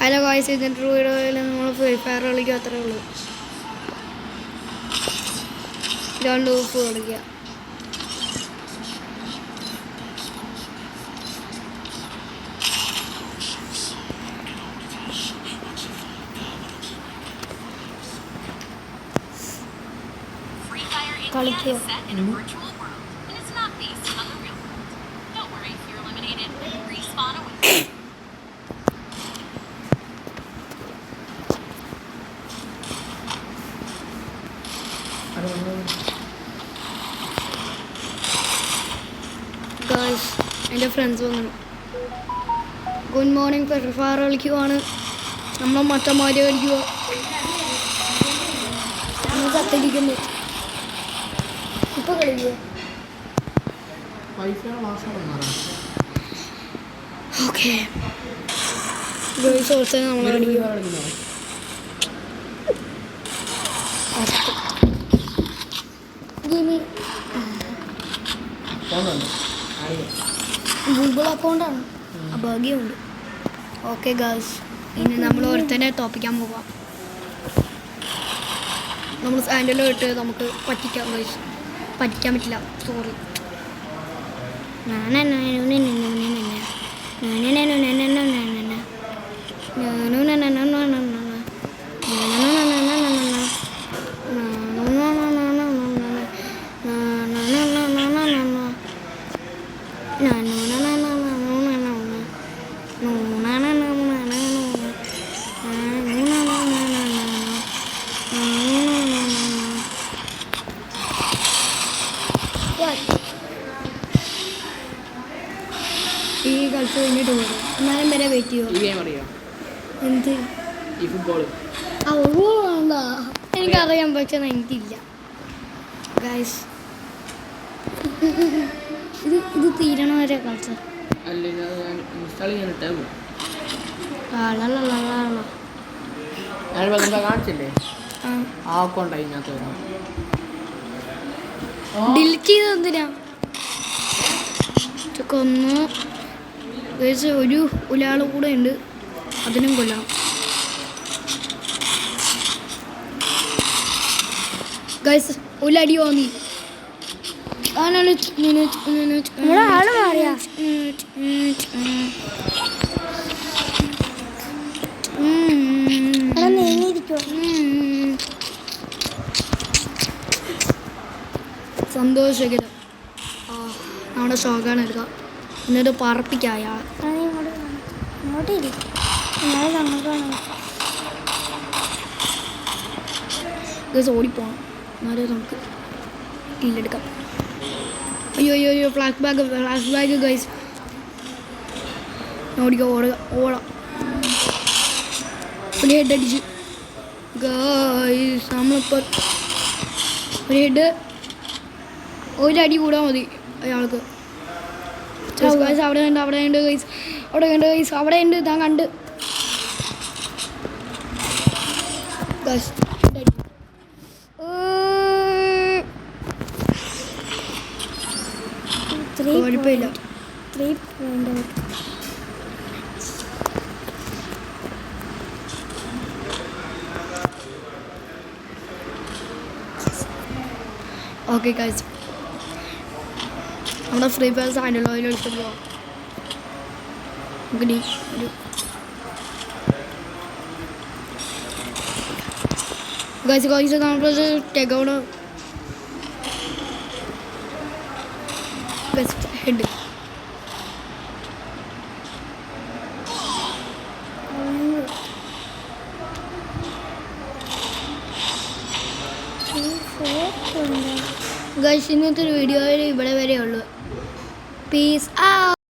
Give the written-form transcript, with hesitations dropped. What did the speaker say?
Hello guys, ഇതിൻ്റെ വീഡിയോയിൽ നമ്മൾ ഫ്രീ ഫയർ കളിക്കുക, അത്രേ ഉള്ളൂ. 2 ഊപ്പ് കളിക്കുക. കളിക്കുക. ഗായ്സ്, എൻ്റെ ഫ്രണ്ട്സ് വന്നു. Good morning. ഫ്രീ ഫയർ കളിക്കുവാണ്. നമ്മൾ മറ്റന്മാര് കളിക്കുക. നമ്മൾ കത്തിരിക്കുന്നു. ഇപ്പൊ കളിക്കുക. ഓക്കെ ഗായ്സ്, ഓൾസോ നമ്മൾ കളിക്കുക. ഗൂഗിൾ അക്കൗണ്ടാണ്, ഭാഗ്യമുണ്ട്. ഓക്കെ ഗായ്സ്, ഇനി നമ്മൾ ഒരുത്തനെ തോപ്പിക്കാൻ പോവാം. നമ്മൾ സാൻഡലോ ഇട്ട് നമുക്ക് പറ്റിക്കാം ഗായ്സ്. പറ്റിക്കാൻ പറ്റില്ല, സോറി. ഈ കളിച്ച് കഴിഞ്ഞിട്ട് പോകും. എന്നാലും വരെ വെയിറ്റ് ചെയ്യുമോ? എന്ത് വേണ്ട, എനിക്കറിയാം, പക്ഷെ എനിക്കില്ല ഗായ്സ്. ഇത് തീരണ വരെ കളിച്ച ഡിലീറ്റ് ചെയ്ത് എന്തിനാ കൊന്നു. ഒരാൾ കൂടെ ഉണ്ട്, അതിനും കൊല്ലാം. ഗൈസ്, ഒരടി വാങ്ങി. ആള് മാറിയാ സന്തോഷകരം. നമ്മുടെ ഷോക്കാണ് എടുക്കുക. എന്നിട്ട് പറപ്പിക്കാം അയാൾ. ഗൈസ്, ഓടിപ്പോണം, എന്നാലേ നമുക്ക് കില്ലെടുക്കാം. അയ്യോ, ഫ്ലാഷ് ബാഗ് ഗൈസ്. ഓടിക്കാം, ഓടാം. ഒരു ഹെഡ് അടിച്ച് ഗൈസ്. നമ്മളിപ്പോൾ ഒരടി കൂടാൻ മതി അയാൾക്ക്. അവിടെ ഉണ്ട് ഗൈസ്, അവിടെ ഉണ്ട്. ഞാൻ കണ്ട് ഗൈസ്. കുഴപ്പമില്ല. ഓക്കെ ഗൈസ്, നമ്മുടെ ഫ്രീ ഫയർ സാൻഡലോ എടുത്ത് പോവാം. ഗൈസ് നമ്മൾ ടെഗൗണ് ഹെഡ്. ഗൈസ്, ഇന്നത്തെ വീഡിയോയിൽ ഇവിടെ വരെ ഉള്ളൂ. Peace out.